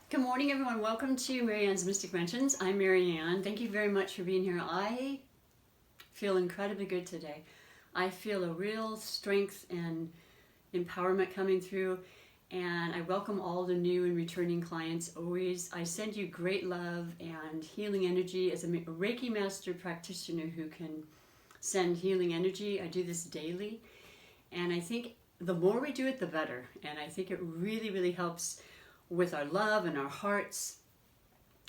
Good morning, everyone. Welcome to MaryAnne's Mystic Mentions. I'm MaryAnne. Thank you very much for being here. I feel incredibly good today. I feel a real strength and empowerment coming through, and I welcome all the new and returning clients always. I send you great love and healing energy as a Reiki Master practitioner who can send healing energy. I do this daily, and I think the more we do it, the better. And I think it really, really helps with our love and our hearts,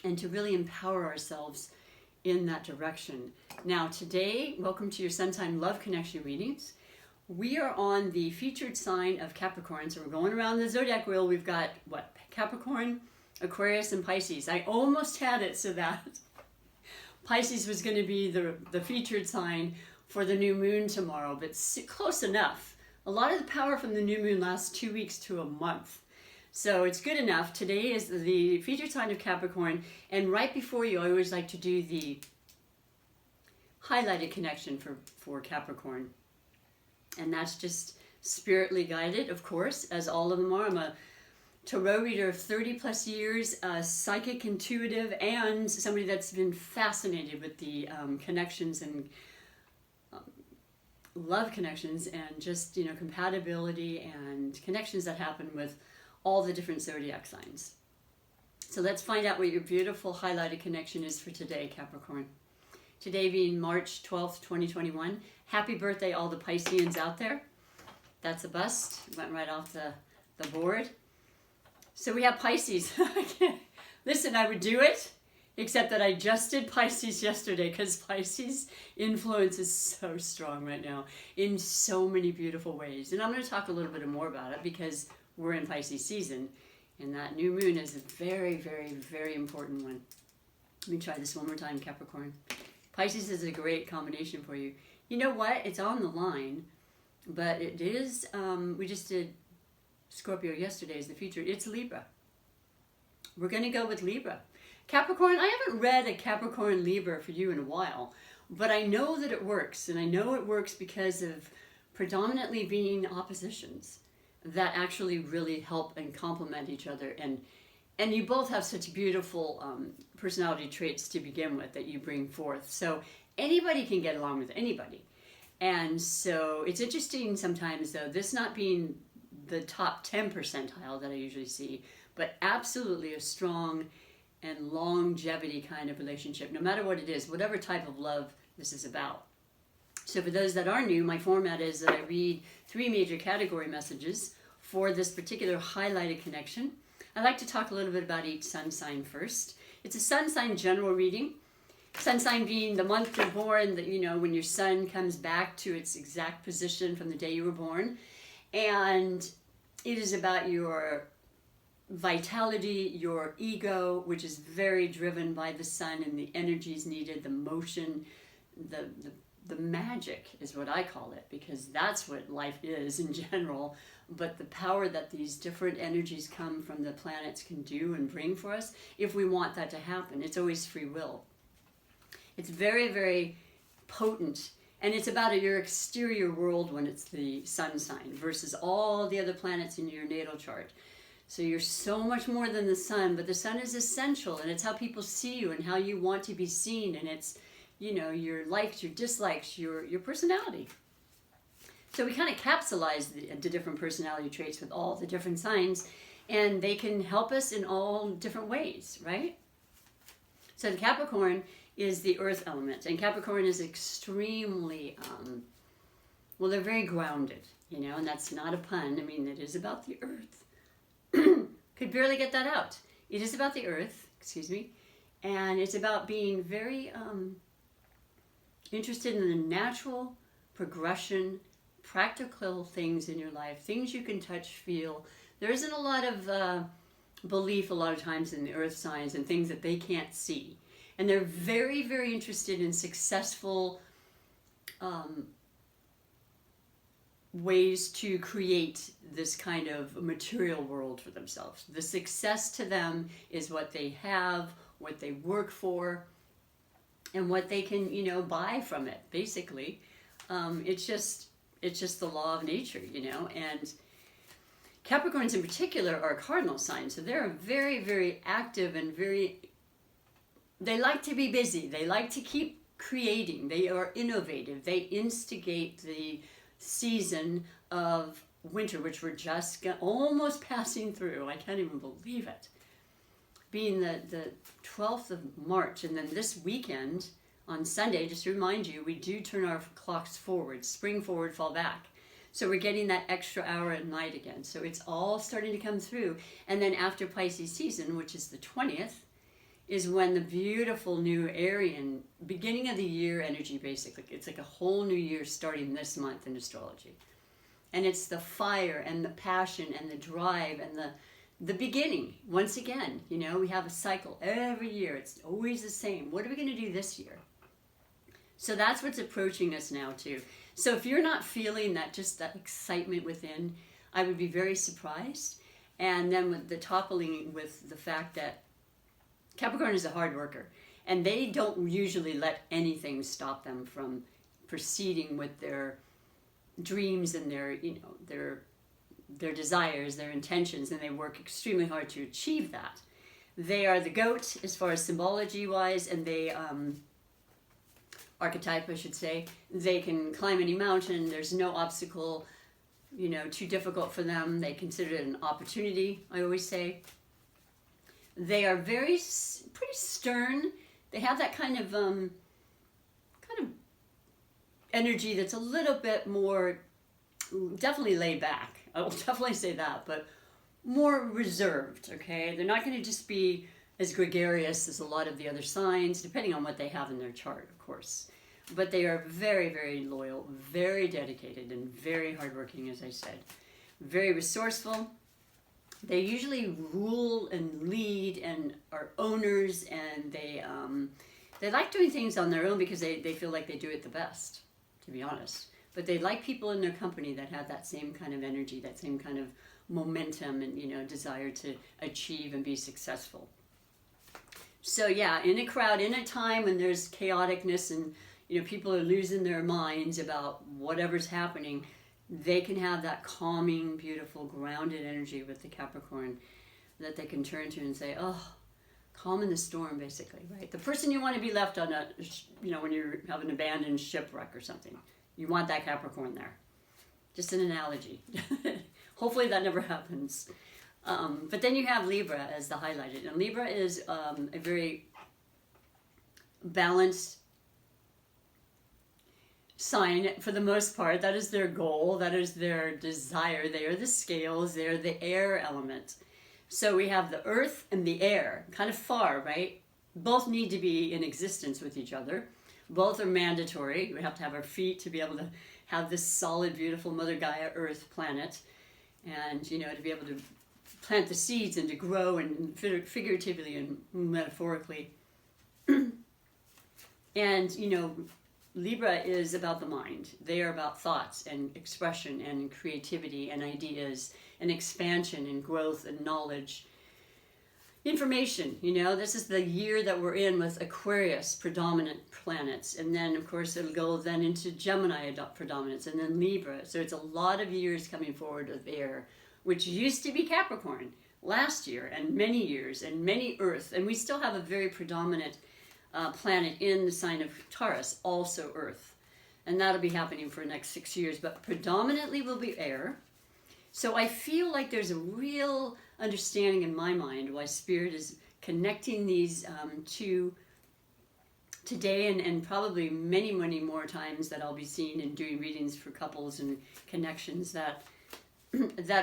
and to really empower ourselves in that direction. Now today, welcome to your Sun Sign Love Connection readings. We are on the featured sign of Capricorn, so we're going around the zodiac wheel. We've got what? Capricorn, Aquarius, and Pisces. I almost had it so that Pisces was going to be the featured sign for the new moon tomorrow, but close enough. A lot of the power from the new moon lasts 2 weeks to a month. So it's good enough. Today is the featured sign of Capricorn, and right before you, I always like to do the highlighted connection for Capricorn. And that's just spiritly guided, of course, as all of them are. I'm a tarot reader of 30 plus years, a psychic intuitive, and somebody that's been fascinated with the connections and love connections and just, compatibility and connections that happen with all the different zodiac signs. So let's find out what your beautiful highlighted connection is for today, Capricorn. Today being March 12th, 2021. Happy birthday, all the Pisceans out there. That's a bust. Went right off the board. So we have Pisces. Listen, I would do it, except that I just did Pisces yesterday because Pisces influence is so strong right now in so many beautiful ways. And I'm going to talk a little bit more about it because we're in Pisces season, and that new moon is a very, very, very important one. Let me try this one more time, Capricorn. Pisces is a great combination for you. You know what? It's on the line, but it is, we just did Scorpio yesterday as the featured. It's Libra. We're going to go with Libra. Capricorn, I haven't read a Capricorn Libra for you in a while, but I know that it works, and I know it works because of predominantly being oppositions that actually really help and complement each other, and you both have such beautiful personality traits to begin with that you bring forth, so anybody can get along with anybody. And so it's interesting sometimes, though, this not being the top 10 percentile that I usually see, but absolutely a strong and longevity kind of relationship, no matter what it is, whatever type of love this is about. So for those that are new, my format is that I read 3 major category messages for this particular highlighted connection. I'd like to talk a little bit about each sun sign first. It's a sun sign general reading. Sun sign being the month you're born, when your sun comes back to its exact position from the day you were born. And it is about your vitality, your ego, which is very driven by the sun and the energies needed, the motion, the magic is what I call it, because that's what life is in general. But the power that these different energies come from the planets can do and bring for us, if we want that to happen, it's always free will. It's very, very potent, and it's about your exterior world when it's the sun sign versus all the other planets in your natal chart. So you're so much more than the sun, but the sun is essential, and it's how people see you and how you want to be seen, and it's your likes, your dislikes, your personality. So we kind of capsulize the different personality traits with all the different signs, and they can help us in all different ways, right? So the Capricorn is the earth element, and Capricorn is extremely, they're very grounded, and that's not a pun. I mean, it is about the earth. Could barely get that out. It is about the earth, and it's about being very interested in the natural progression, practical things in your life, things you can touch, feel. There isn't a lot of belief a lot of times in the earth signs and things that they can't see. And they're very, very interested in successful ways to create this kind of material world for themselves. The success to them is what they have, what they work for, and what they can, buy from it, basically. It's just the law of nature, and Capricorns in particular are cardinal signs, so they're very, very active and they like to be busy. They like to keep creating. They are innovative. They instigate the season of winter, which we're just almost passing through. I can't even believe it. Being the 12th of March, and then this weekend on Sunday, just to remind you, we do turn our clocks forward, spring forward, fall back. So we're getting that extra hour at night again. So it's all starting to come through. And then after Pisces season, which is the 20th, is when the beautiful new Aryan, beginning of the year energy, basically. It's like a whole new year starting this month in astrology. And it's the fire and the passion and the drive and the beginning. Once again, you know, we have a cycle every year. It's always the same. What are we going to do this year? So that's what's approaching us now too. So if you're not feeling that, just that excitement within, I would be very surprised. And then with the toppling with the fact that Capricorn is a hard worker, and they don't usually let anything stop them from proceeding with their dreams and their, you know, their desires, their intentions, and they work extremely hard to achieve that. They are the goat as far as symbology wise, and they archetype, I should say. They can climb any mountain. There's no obstacle, you know, too difficult for them. They consider it an opportunity, I always say. They are pretty stern. They have that kind of energy that's a little bit more, definitely laid back. I will definitely say that, but more reserved, okay? They're not going to just be as gregarious as a lot of the other signs, depending on what they have in their chart, of course. But they are very, very loyal, very dedicated, and very hardworking, as I said. Very resourceful. They usually rule and lead and are owners, and they like doing things on their own because they feel like they do it the best, to be honest. But they like people in their company that have that same kind of energy, that same kind of momentum and, you know, desire to achieve and be successful. So yeah, in a crowd, in a time when there's chaoticness and, you know, people are losing their minds about whatever's happening, they can have that calming, beautiful, grounded energy with the Capricorn that they can turn to and say, oh, calm in the storm, basically, right? The person you want to be left on a, you know, when you have an abandoned shipwreck or something, you want that Capricorn there. Just an analogy. Hopefully that never happens. But then you have Libra as the highlighted. And Libra is a very balanced sign for the most part. That is their goal. That is their desire. They are the scales. They're the air element. So we have the earth and the air, kind of far, right? Both need to be in existence with each other. Both are mandatory. We have to have our feet to be able to have this solid, beautiful Mother Gaia Earth planet. And, you know, to be able to plant the seeds and to grow, and figuratively and metaphorically. And, you know, Libra is about the mind. They are about thoughts and expression and creativity and ideas and expansion and growth and knowledge. Information, you know, this is the year that we're in with Aquarius predominant planets. And then, of course, it'll go then into Gemini predominance and then Libra. So it's a lot of years coming forward of air, which used to be Capricorn last year and many years and many Earth. And we still have a very predominant planet in the sign of Taurus, also Earth. And that'll be happening for the next 6 years, but predominantly will be air. So I feel like there's a real understanding in my mind why Spirit is connecting these two today and probably many, many more times that I'll be seeing and doing readings for couples and connections that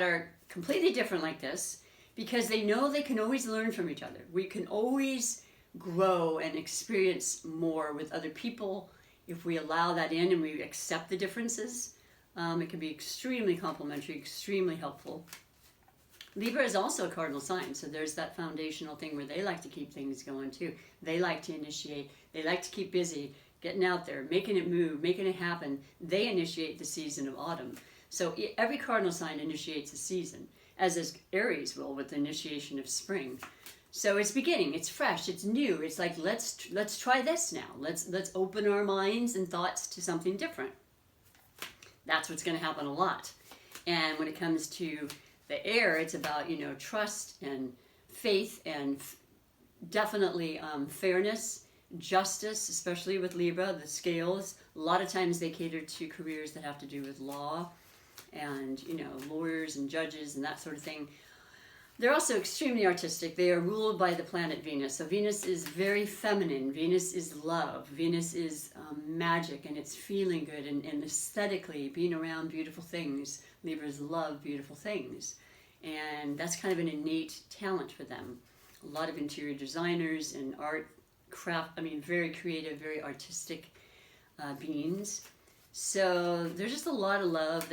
are completely different like this, because they know they can always learn from each other. We can always grow and experience more with other people if we allow that in and we accept the differences. It can be extremely complementary, extremely helpful. Libra is also a cardinal sign, so there's that foundational thing where they like to keep things going too. They like to initiate, they like to keep busy, getting out there, making it move, making it happen. They initiate the season of autumn. So every cardinal sign initiates a season, as is Aries will with the initiation of spring. So it's beginning, it's fresh, it's new. It's like, let's try this now. Let's open our minds and thoughts to something different. That's what's going to happen a lot. And when it comes to the air, it's about, you know, trust and faith and definitely fairness, justice, especially with Libra, the scales. A lot of times they cater to careers that have to do with law and, you know, lawyers and judges and that sort of thing. They're also extremely artistic. They are ruled by the planet Venus. So Venus is very feminine. Venus is love. Venus is magic, and it's feeling good and aesthetically being around beautiful things. Libras love beautiful things. And that's kind of an innate talent for them. A lot of interior designers and art, craft, I mean, very creative, very artistic beings. So there's just a lot of love.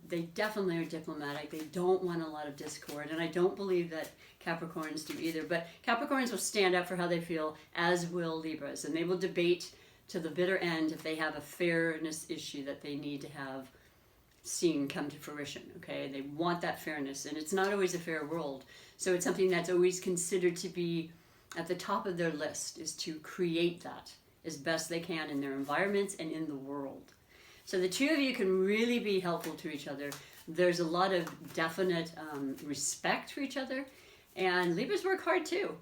They definitely are diplomatic. They don't want a lot of discord, and I don't believe that Capricorns do either. But Capricorns will stand up for how they feel, as will Libras, and they will debate to the bitter end if they have a fairness issue that they need to have seen come to fruition. Okay, they want that fairness, and it's not always a fair world. So it's something that's always considered to be at the top of their list, is to create that as best they can in their environments and in the world. So the two of you can really be helpful to each other. There's a lot of definite respect for each other, and Libras work hard too.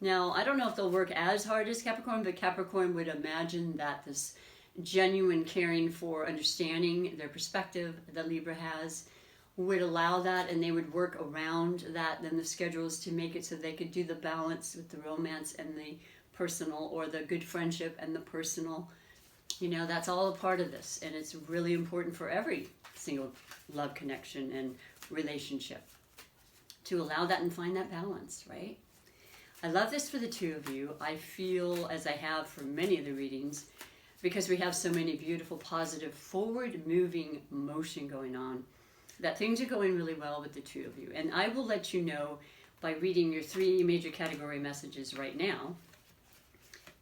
Now, I don't know if they'll work as hard as Capricorn, but Capricorn would imagine that this genuine caring for understanding their perspective that Libra has would allow that, and they would work around that, then the schedules, to make it so they could do the balance with the romance and the personal, or the good friendship and the personal. You know, that's all a part of this, and it's really important for every single love connection and relationship to allow that and find that balance, right? I love this for the two of you. I feel, as I have for many of the readings, because we have so many beautiful, positive, forward-moving motion going on, that things are going really well with the two of you. And I will let you know by reading your 3 major category messages right now.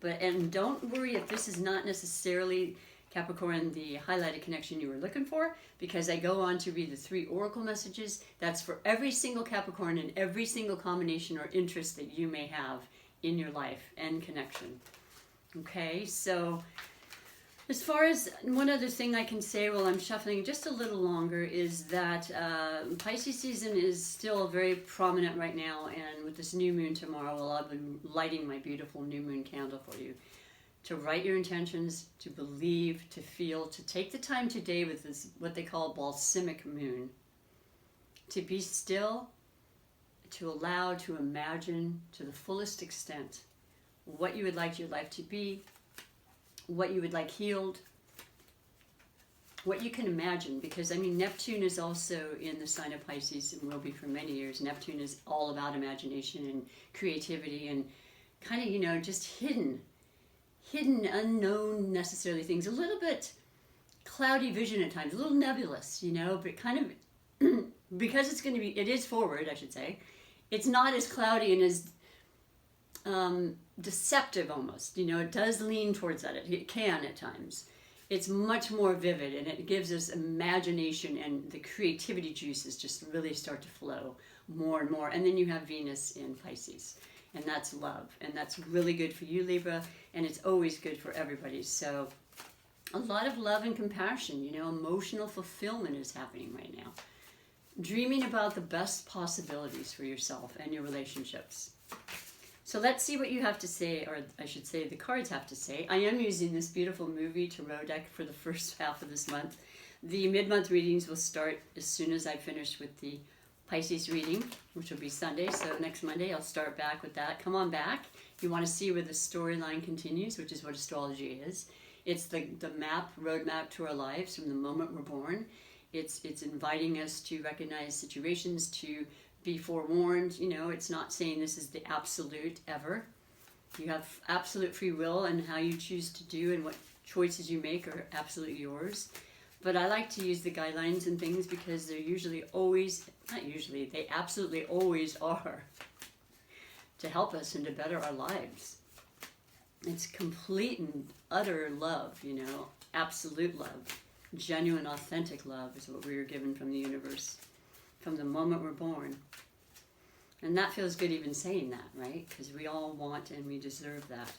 And don't worry if this is not necessarily, Capricorn, the highlighted connection you were looking for, because I go on to read the 3 oracle messages. That's for every single Capricorn and every single combination or interest that you may have in your life and connection. Okay, so as far as one other thing I can say while I'm shuffling just a little longer is that Pisces season is still very prominent right now, and with this new moon tomorrow, I'll be lighting my beautiful new moon candle for you. To write your intentions, to believe, to feel, to take the time today with this, what they call balsamic moon, to be still, to allow, to imagine to the fullest extent what you would like your life to be, what you would like healed, what you can imagine, because I mean Neptune is also in the sign of Pisces and will be for many years. Neptune is all about imagination and creativity and kind of, you know, just hidden, unknown necessarily things, a little bit cloudy vision at times, a little nebulous, you know, but kind of because it's going to be, it is forward, I should say, it's not as cloudy and as deceptive almost, you know. It does lean towards that. It can at times. It's much more vivid, and it gives us imagination, and the creativity juices just really start to flow more and more. And then you have Venus in Pisces, and that's love, and that's really good for you, Libra, and it's always good for everybody. So a lot of love and compassion, you know, emotional fulfillment is happening right now. Dreaming about the best possibilities for yourself and your relationships. So let's see what you have to say, or I should say the cards have to say. I am using this beautiful movie tarot deck for the first half of this month. The mid-month readings will start as soon as I finish with the Pisces reading, which will be Sunday. So next Monday I'll start back with that. Come on back. You want to see where the storyline continues, which is what astrology is. It's the roadmap to our lives from the moment we're born. It's inviting us to recognize situations, to be forewarned. You know, it's not saying this is the absolute ever. You have absolute free will, and how you choose to do and what choices you make are absolutely yours. But I like to use the guidelines and things because they're usually always, not usually, they absolutely always are, to help us and to better our lives. It's complete and utter love, you know, absolute love. Genuine, authentic love is what we were given from the universe, from the moment we're born. And that feels good even saying that, right? Because we all want and we deserve that.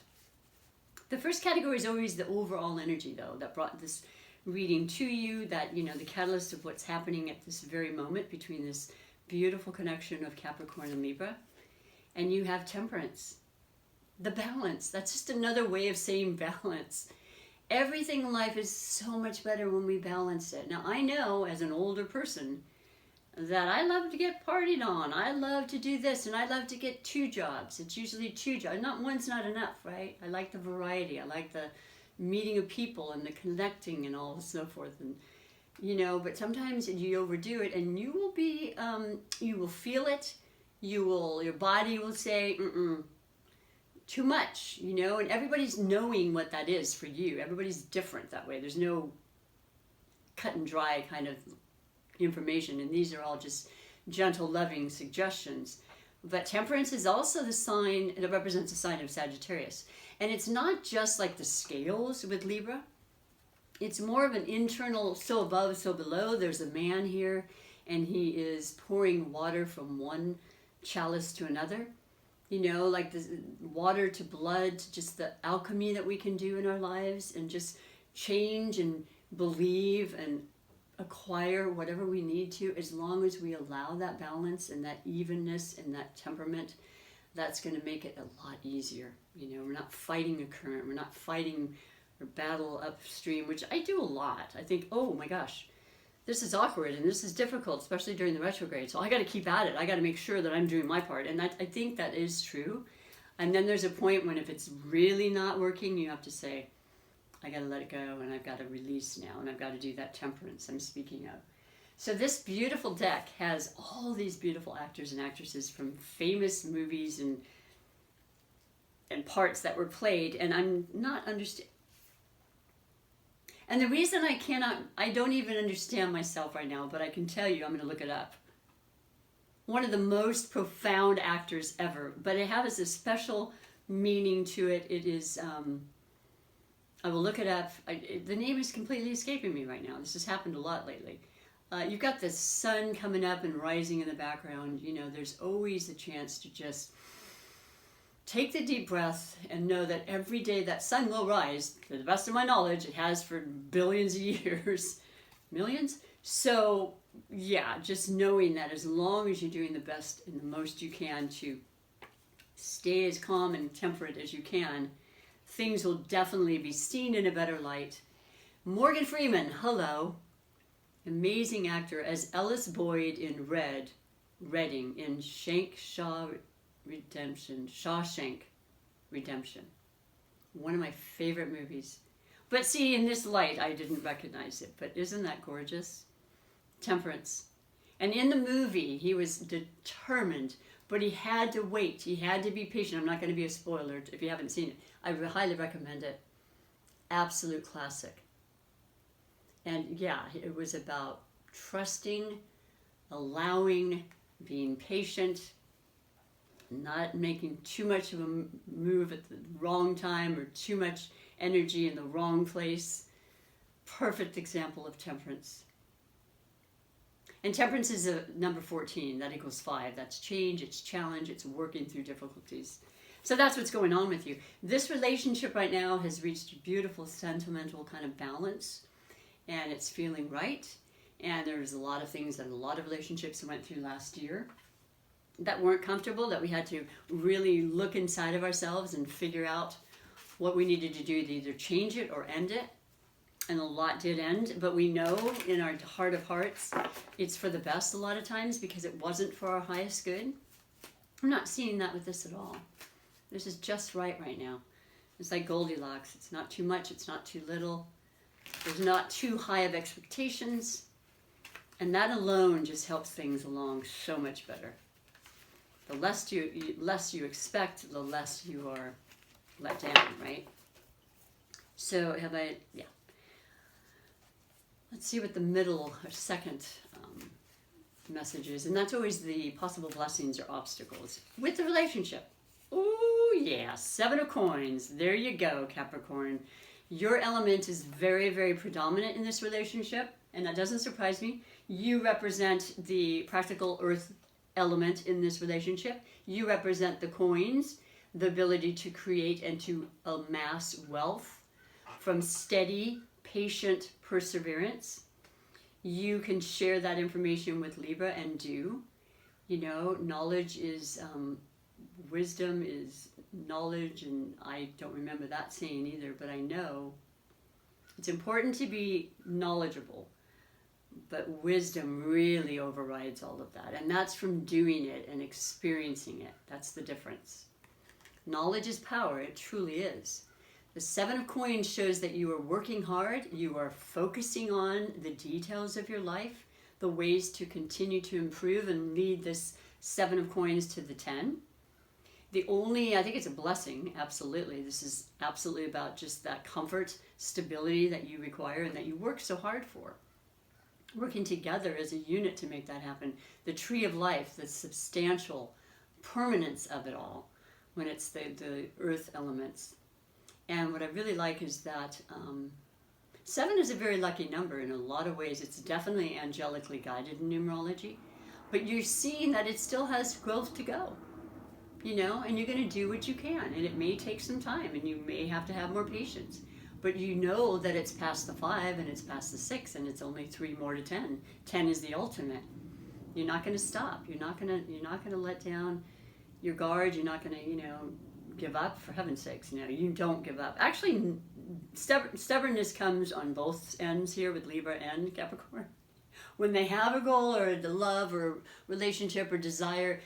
The first category is always the overall energy, though, that brought this reading to you, that, you know, the catalyst of what's happening at this very moment between this beautiful connection of Capricorn and Libra. And you have Temperance. The balance. That's just another way of saying balance. Everything in life is so much better when we balance it. Now, I know as an older person that I love to get partied on. I love to do this, and I love to get 2 jobs. It's usually 2 jobs. Not one's not enough, right? I like the variety. I like the meeting of people and the connecting and all so forth. And you know, but sometimes you overdo it, and you will be, you will feel it. Your body will say, too much, you know, and everybody's knowing what that is for you. Everybody's different that way. There's no cut and dry kind of information, and these are all just gentle, loving suggestions. But Temperance is also the sign, it represents the sign of Sagittarius. And it's not just like the scales with Libra. It's more of an internal, so above, so below. There's a man here, and he is pouring water from one chalice to another. You know, like the water to blood, to just the alchemy that we can do in our lives, and just change and believe and acquire whatever we need to, as long as we allow that balance and that evenness and that temperament. That's going to make it a lot easier. You know, we're not fighting a current. We're not fighting or battle upstream, which I do a lot. I think, oh my gosh, this is awkward and this is difficult, especially during the retrograde. So I got to keep at it. I got to make sure that I'm doing my part. And I think that is true. And then there's a point when if it's really not working, you have to say, I got to let it go, and I've got to release now, and I've got to do that temperance I'm speaking of. So this beautiful deck has all these beautiful actors and actresses from famous movies and parts that were played, and I'm not understanding. And the reason I don't even understand myself right now, but I can tell you, I'm going to look it up. One of the most profound actors ever, but it has a special meaning to it. It is, I will look it up. The name is completely escaping me right now. This has happened a lot lately. You've got the sun coming up and rising in the background. You know, there's always a chance to just take the deep breath and know that every day that sun will rise. To the best of my knowledge, it has for billions of years. Millions? So, yeah, just knowing that as long as you're doing the best and the most you can to stay as calm and temperate as you can, things will definitely be seen in a better light. Morgan Freeman, hello. Amazing actor as Ellis Boyd in Redding in Shawshank Redemption. One of my favorite movies. But see, in this light, I didn't recognize it. But isn't that gorgeous? Temperance. And in the movie, he was determined, but he had to wait. He had to be patient. I'm not going to be a spoiler if you haven't seen it. I highly recommend it. Absolute classic. And yeah, it was about trusting, allowing, being patient, not making too much of a move at the wrong time or too much energy in the wrong place. Perfect example of temperance. And temperance is a number 14. That equals 5. That's change, it's challenge, it's working through difficulties. So that's what's going on with you. This relationship right now has reached a beautiful sentimental kind of balance, and it's feeling right. And there's a lot of things that a lot of relationships went through last year that weren't comfortable, that we had to really look inside of ourselves and figure out what we needed to do to either change it or end it. And a lot did end, but we know in our heart of hearts it's for the best a lot of times because it wasn't for our highest good. I'm not seeing that with this at all. This is just right now. It's like Goldilocks. It's not too much, it's not too little. There's not too high of expectations. And that alone just helps things along so much better. The less you expect, the less you are let down, right? So yeah. Let's see what the middle or second message is. And that's always the possible blessings or obstacles with the relationship. Oh yeah, 7 of coins. There you go, Capricorn. Your element is very, very predominant in this relationship. And that doesn't surprise me. You represent the practical earth element in this relationship. You represent the coins, the ability to create and to amass wealth from steady, patient perseverance. You can share that information with Libra and do. You know, knowledge is, wisdom is knowledge, and I don't remember that saying either, but I know it's important to be knowledgeable, but wisdom really overrides all of that, and that's from doing it and experiencing it. That's the difference. Knowledge is power, it truly is. The Seven of Coins shows that you are working hard, you are focusing on the details of your life, the ways to continue to improve and lead this Seven of Coins to the 10. I think it's a blessing, absolutely. This is absolutely about just that comfort, stability that you require and that you work so hard for. Working together as a unit to make that happen. The tree of life, the substantial permanence of it all, when it's the earth elements. And what I really like is that 7 is a very lucky number in a lot of ways. It's definitely angelically guided in numerology, but you're seeing that it still has growth to go. You know, and you're going to do what you can, and it may take some time, and you may have to have more patience, but you know that it's past the 5 and it's past the 6 and it's only 3 more to 10. 10 is the ultimate. You're not going to stop. You're not going to let down your guard. You're not going to, give up, for heaven's sakes. You don't give up. Actually, stubbornness comes on both ends here with Libra and Capricorn. When they have a goal or the love or relationship or desire,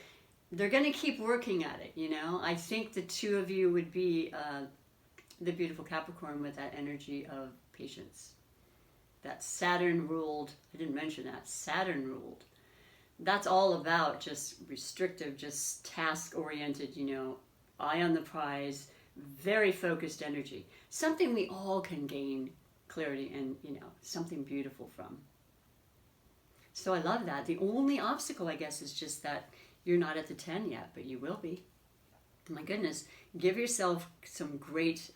they're going to keep working at it, I think the two of you would be the beautiful Capricorn with that energy of patience. That Saturn ruled, I didn't mention that, Saturn ruled. That's all about just restrictive, just task-oriented, eye on the prize, very focused energy. Something we all can gain clarity and, something beautiful from. So I love that. The only obstacle, I guess, is just that you're not at the 10 yet, but you will be. My goodness, give yourself some great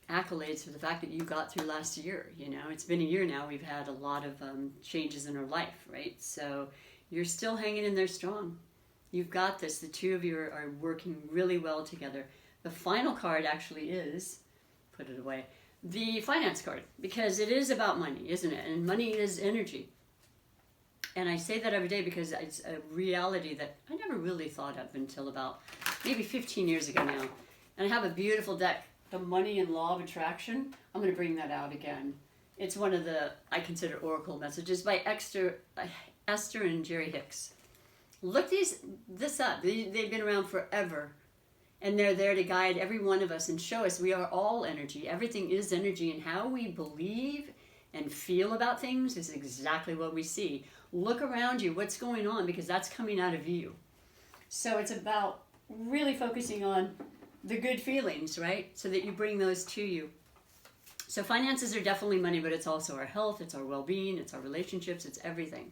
accolades for the fact that you got through last year. It's been a year now. We've had a lot of changes in our life, right? So you're still hanging in there strong. You've got this. The two of you are working really well together. The final card actually is, put it away, the finance card, because it is about money, isn't it? And money is energy. And I say that every day because it's a reality that I never really thought of until about maybe 15 years ago now. And I have a beautiful deck, The Money and Law of Attraction. I'm going to bring that out again. It's one of the, I consider, oracle messages by Esther and Jerry Hicks. Look this up. They've been around forever. And they're there to guide every one of us and show us we are all energy. Everything is energy, and how we believe and feel about things is exactly what we see. Look around you, what's going on, because that's coming out of you. So it's about really focusing on the good feelings, right? So that you bring those to you. So finances are definitely money, but it's also our health, it's our well-being, it's our relationships, it's everything.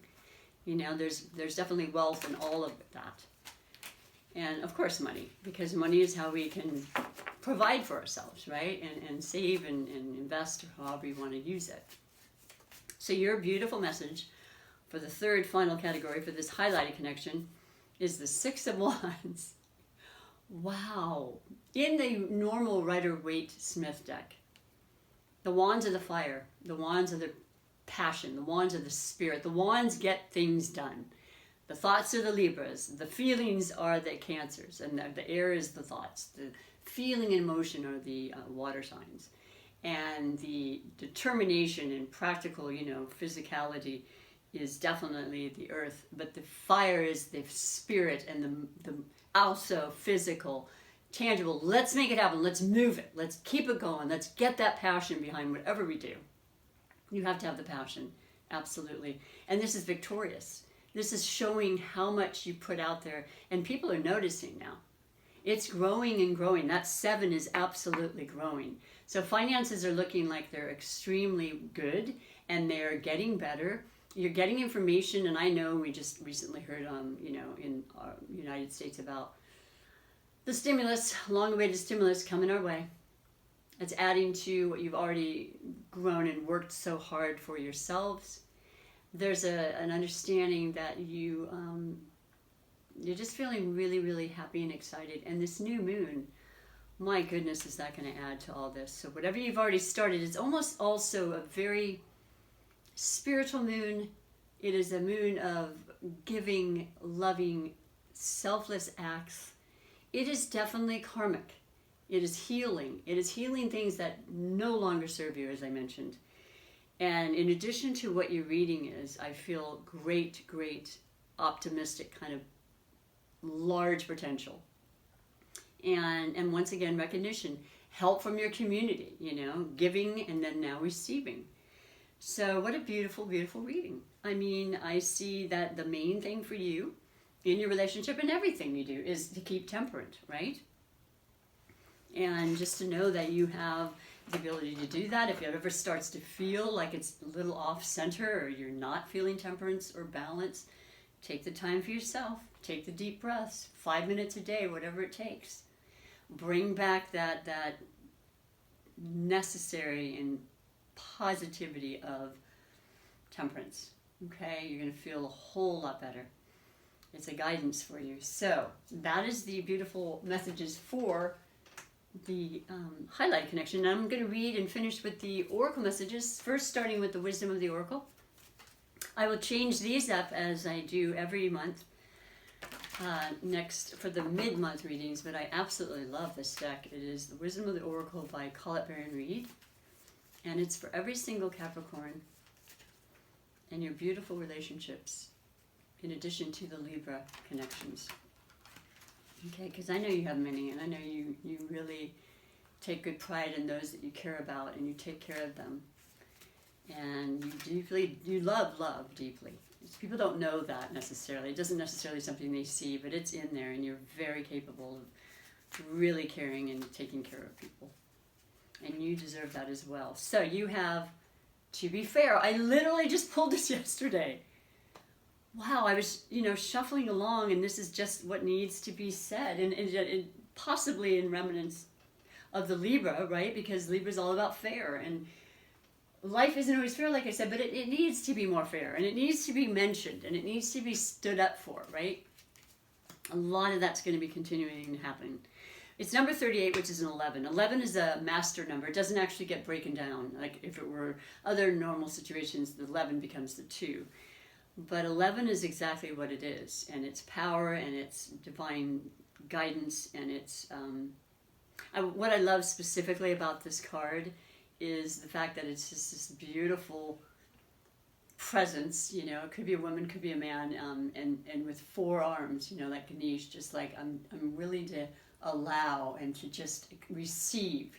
There's definitely wealth in all of that. And of course money, because money is how we can provide for ourselves, right? And save and invest, or however you want to use it. So your beautiful message for the third final category for this highlighted connection is the 6 of Wands. Wow. In the normal Rider-Waite-Smith deck, the Wands are the fire, the Wands are the passion, the Wands are the spirit, the Wands get things done. The thoughts are the Libras, the feelings are the Cancers, and the air is the thoughts. The feeling and emotion are the water signs. And the determination and practical, physicality is definitely the earth. But the fire is the spirit, and the also physical, tangible. Let's make it happen. Let's move it. Let's keep it going. Let's get that passion behind whatever we do. You have to have the passion, absolutely. And this is victorious. This is showing how much you put out there, and people are noticing now. It's growing and growing. That 7 is absolutely growing. So finances are looking like they're extremely good, and they're getting better. You're getting information, and I know we just recently heard, in our United States about the stimulus, long-awaited stimulus coming our way. It's adding to what you've already grown and worked so hard for yourselves. There's an understanding that you're just feeling really, really happy and excited. And this new moon, my goodness, is that going to add to all this? So whatever you've already started, it's almost also a very spiritual moon. It is a moon of giving, loving, selfless acts, it is definitely karmic. It is healing. It is healing things that no longer serve you, as I mentioned. And in addition to what your reading is, I feel great, optimistic, kind of large potential. And once again, recognition, help from your community, giving and then now receiving. So what a beautiful, beautiful reading. I mean, I see that the main thing for you in your relationship and everything you do is to keep temperate, right? And just to know that you have the ability to do that. If it ever starts to feel like it's a little off center or you're not feeling temperance or balance, take the time for yourself. Take the deep breaths, 5 minutes a day, whatever it takes. Bring back that necessary and positivity of temperance. Okay, you're going to feel a whole lot better. It's a guidance for you. So that is the beautiful messages for the highlight connection. Now I'm going to read and finish with the oracle messages, first starting with the wisdom of the oracle. I will change these up as I do every month next for the mid-month readings, but I absolutely love this deck. It is the Wisdom of the Oracle by Colette Baron Reed, and it's for every single Capricorn and your beautiful relationships, in addition to the Libra connections. Okay, because I know you have many, and I know you really take good pride in those that you care about, and you take care of them. And you love deeply. People don't know that necessarily. It doesn't necessarily something they see, but it's in there, and you're very capable of really caring and taking care of people. And you deserve that as well. So you have, to be fair, I literally just pulled this yesterday. Wow, I was, shuffling along, and this is just what needs to be said, and possibly in remnants of the Libra, right? Because Libra is all about fair, and life isn't always fair, like I said, but it needs to be more fair, and it needs to be mentioned, and it needs to be stood up for, right? A lot of that's going to be continuing to happen. It's number 38, which is an 11. 11 is a master number. It doesn't actually get broken down. Like if it were other normal situations, the 11 becomes the 2. But 11 is exactly what it is, and it's power, and it's divine guidance, and it's... what I love specifically about this card is the fact that it's just this beautiful presence, it could be a woman, could be a man, and with 4 arms, like Ganesh, just like I'm willing to allow and to just receive,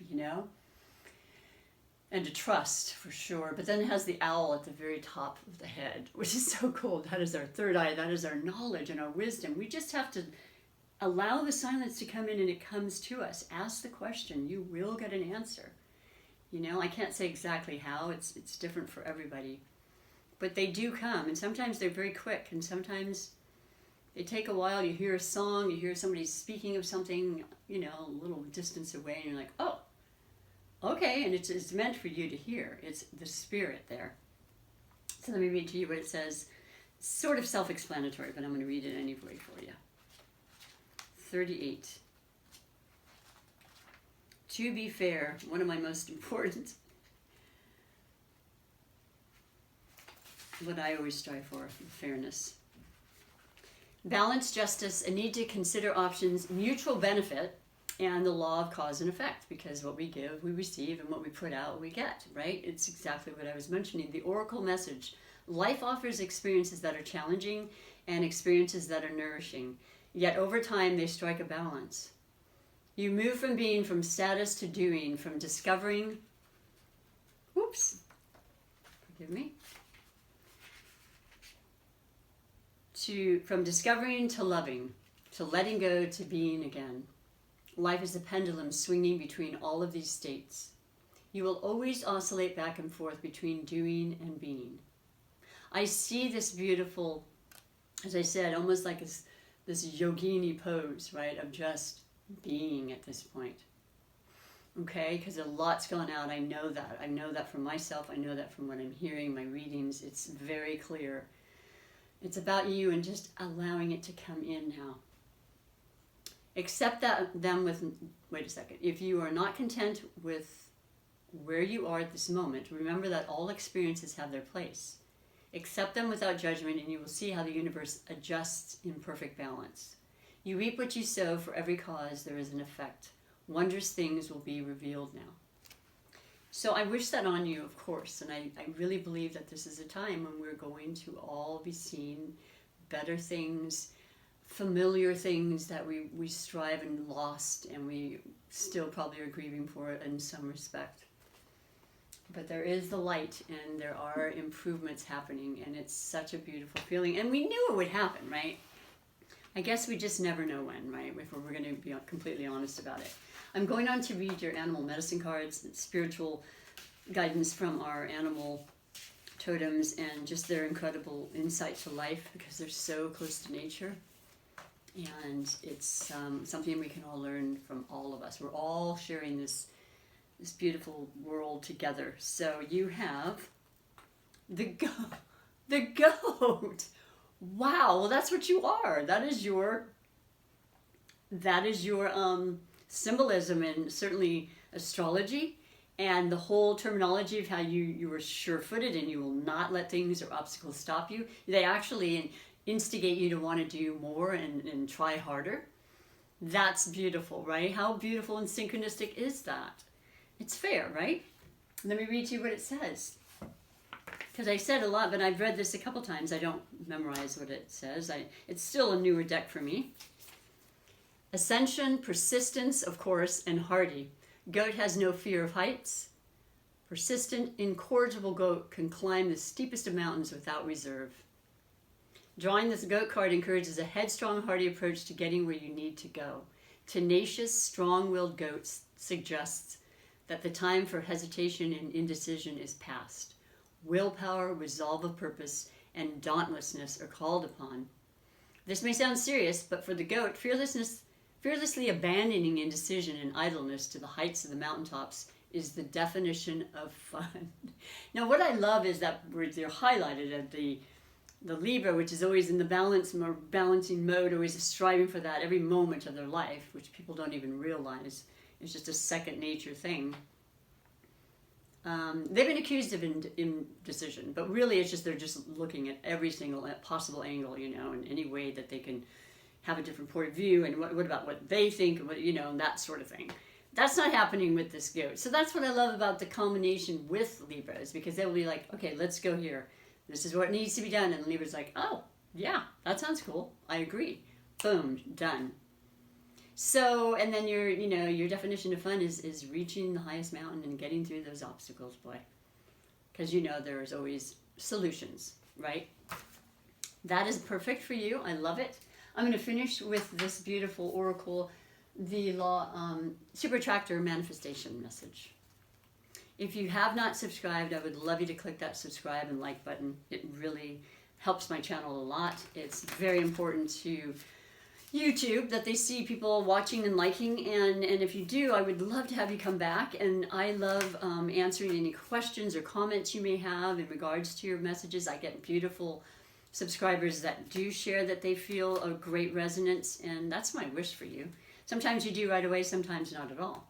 and to trust for sure. But then it has the owl at the very top of the head, which is so cool. That is our third eye, that is our knowledge and our wisdom. We just have to allow the silence to come in, and it comes to us. Ask the question, you will get an answer. I can't say exactly how, it's different for everybody. But they do come, and sometimes they're very quick, and sometimes they take a while. You hear a song, you hear somebody speaking of something, a little distance away, and you're like, oh, okay, and it's meant for you to hear. It's the spirit there. So let me read to you what it says. Sort of self-explanatory, but I'm going to read it anyway for you. 38. To be fair, one of my most important, what I always strive for, fairness. Balance, justice, a need to consider options, mutual benefit, and the law of cause and effect, because what we give, we receive, and what we put out, we get, right? It's exactly what I was mentioning. The oracle message. Life offers experiences that are challenging and experiences that are nourishing, yet over time they strike a balance. You move from being, from status to doing, from discovering, forgive me, from discovering to loving, to letting go to being again. Life is a pendulum swinging between all of these states. You will always oscillate back and forth between doing and being. I see this beautiful, as I said, almost like this yogini pose, right, of just being at this point. Okay, because a lot's gone out. I know that from myself. I know that from what I'm hearing, my readings. It's very clear. It's about you and just allowing it to come in now. Accept them with, wait a second. If you are not content with where you are at this moment, remember that all experiences have their place. Accept them without judgment, and you will see how the universe adjusts in perfect balance. You reap what you sow. For every cause there is an effect. Wondrous things will be revealed now. So I wish that on you, of course, and I really believe that this is a time when we're going to all be seeing better things, familiar things that we strive and lost, and we still probably are grieving for it in some respect. But there is the light, and there are improvements happening, and it's such a beautiful feeling. And we knew it would happen, right? I guess we just never know when, right? If we're going to be completely honest about it. I'm going on to read your animal medicine cards, spiritual guidance from our animal totems, and just their incredible insight to life, because they're so close to nature. And it's something we can all learn from all of us. We're all sharing this beautiful world together. So you have the goat. Wow, well that's what you are. That is your symbolism, and certainly astrology, and the whole terminology of how you are sure-footed and you will not let things or obstacles stop you. They actually instigate you to want to do more and try harder. That's beautiful, right? How beautiful and synchronistic is that? It's fair, right? Let me read to you what it says. Because I said a lot, but I've read this a couple times. I don't memorize what it says. It's still a newer deck for me. Ascension, persistence, of course, and hardy. Goat has no fear of heights. Persistent, incorrigible goat can climb the steepest of mountains without reserve. Drawing this goat card encourages a headstrong, hardy approach to getting where you need to go. Tenacious, strong-willed goats suggests that the time for hesitation and indecision is past. Willpower, resolve of purpose, and dauntlessness are called upon. This may sound serious, but for the goat, fearlessly abandoning indecision and idleness to the heights of the mountaintops is the definition of fun. Now, what I love is that they're highlighted at the Libra, which is always in the balancing mode, always striving for that every moment of their life, which people don't even realize. It's just a second nature thing. They've been accused of indecision, but really it's just they're just looking at every single possible angle, in any way that they can have a different point of view, and what about what they think, and that sort of thing. That's not happening with this goat. So that's what I love about the combination with Libras, because they'll be like, okay, let's go here. This is what needs to be done. And Libra's like, oh, yeah, that sounds cool. I agree. Boom, done. So, and then your definition of fun is reaching the highest mountain and getting through those obstacles, boy. Because there's always solutions, right? That is perfect for you. I love it. I'm going to finish with this beautiful oracle, the Super Attractor Manifestation Message. If you have not subscribed, I would love you to click that subscribe and like button. It really helps my channel a lot. It's very important to YouTube that they see people watching and liking, and if you do, I would love to have you come back, and I love answering any questions or comments you may have in regards to your messages. I get beautiful subscribers that do share that they feel a great resonance, and that's my wish for you. Sometimes you do right away, sometimes not at all.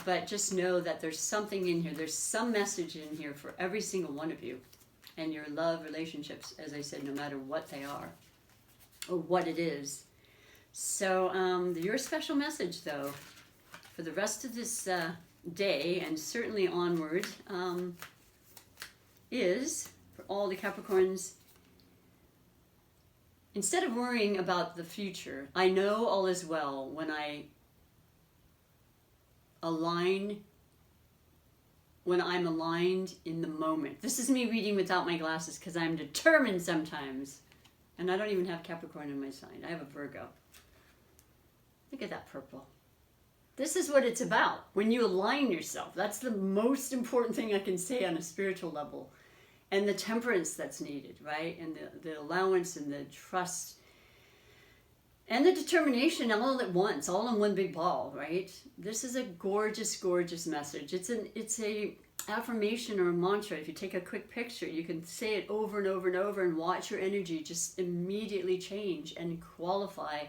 But just know that there's something in here. There's some message in here for every single one of you. And your love relationships, as I said, no matter what they are or what it is. So your special message, though, for the rest of this day and certainly onward is, for all the Capricorns, instead of worrying about the future, I know all is well when I'm aligned in the moment. This is me reading without my glasses because I'm determined sometimes. And I don't even have Capricorn in my sign. I have a Virgo. Look at that purple. This is what it's about. When you align yourself, that's the most important thing I can say on a spiritual level. And the temperance that's needed, right? And the allowance and the trust and the determination all at once, all in one big ball, right? This is a gorgeous, gorgeous message. It's a affirmation or a mantra. If you take a quick picture, you can say it over and over and over and watch your energy just immediately change and qualify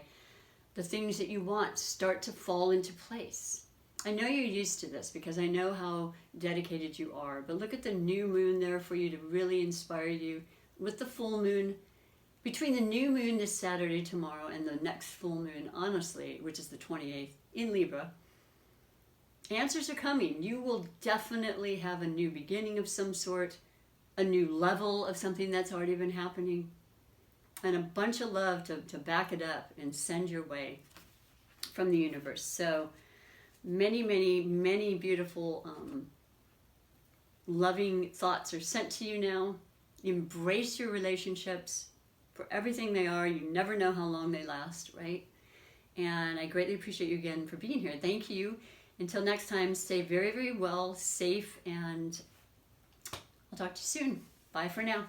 the things that you want start to fall into place. I know you're used to this because I know how dedicated you are, but look at the new moon there for you to really inspire you. with the full moon, between the new moon this Saturday, tomorrow, and the next full moon, honestly, which is the 28th in Libra, answers are coming. You will definitely have a new beginning of some sort, a new level of something that's already been happening, and a bunch of love to back it up and send your way from the universe. So many, many, many beautiful, loving thoughts are sent to you now. Embrace your relationships for everything they are. You never know how long they last, right? And I greatly appreciate you again for being here. Thank you. Until next time, stay very, very well, safe, and I'll talk to you soon. Bye for now.